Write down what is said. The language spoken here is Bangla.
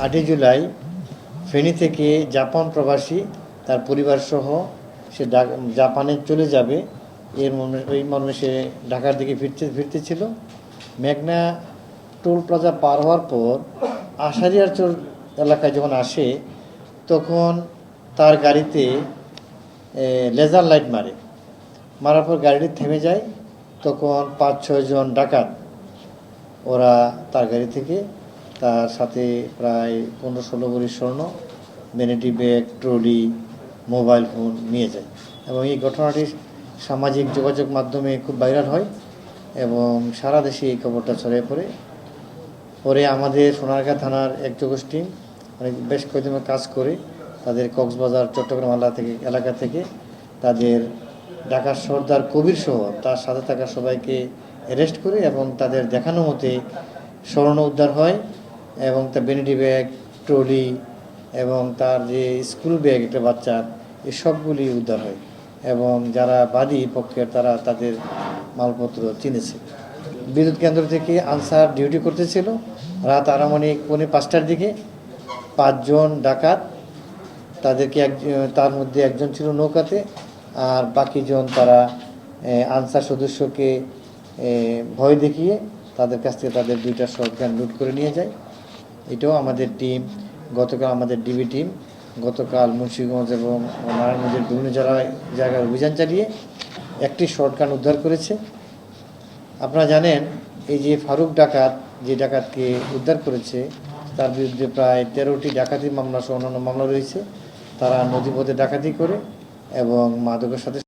8 জুলাই ফেনী থেকে জাপান প্রবাসী তার পরিবার সহ সে জাপানে চলে যাবে ওই মর্মে সে ঢাকার দিকে ফিরতেছিল। মেঘনা টোল প্লাজা পার হওয়ার পর আশারিয়ারচর এলাকায় যখন আসে তখন তার গাড়িতে লেজার লাইট মারার পর গাড়িটি থেমে যায়। তখন 5-6 জন ডাকাত ওরা তার গাড়ি থেকে তার সাথে প্রায় 15-16 ভরি স্বর্ণ, vanity bag, trolley, mobile phone নিয়ে যায় এবং এই ঘটনাটি সামাজিক যোগাযোগ মাধ্যমে খুব ভাইরাল হয় এবং সারা দেশে এই খবরটা ছড়িয়ে পরে আমাদের সোনারগাঁ থানার একযোগেশ টিম বেশ কয়েকদিন কাজ করে তাদের কক্সবাজার চট্টগ্রাম এলাকা থেকে তাদের ঢাকার সর্দার কবির সহ তার সাথে থাকা সবাইকে অ্যারেস্ট করে এবং তাদের দেখানো মতে স্বর্ণ উদ্ধার হয় এবং তার ভ্যানিটি ব্যাগ, ট্রলি এবং তার যে স্কুল ব্যাগ একটা বাচ্চার, এই সবগুলি উদ্ধার হয় এবং যারা বাদী পক্ষের তারা তাদের মালপত্র চিনেছে। বিদ্যুৎ কেন্দ্র থেকে আনসার ডিউটি করতেছিল। রাত আনুমানিক 4:45টার দিকে 5 জন ডাকাত, তার মধ্যে একজন ছিল নৌকাতে আর বাকিজন তারা আনসার সদস্যকে ভয় দেখিয়ে তাদের কাছ থেকে তাদের 2টা শটগান লুট করে নিয়ে যায়। এটাও আমাদের টিম আমাদের ডিবি টিম গতকাল মুন্সিগঞ্জ এবং নারায়ণগঞ্জের বিভিন্ন জায়গায় অভিযান চালিয়ে একটি শটগান উদ্ধার করেছে। আপনারা জানেন এই যে ফারুক ডাকাত যে ডাকাতকে উদ্ধার করেছে তার বিরুদ্ধে প্রায় 13টি ডাকাতি মামলা সহ অন্যান্য মামলা রয়েছে। তারা নদীপথে ডাকাতি করে এবং মাদকের সাথে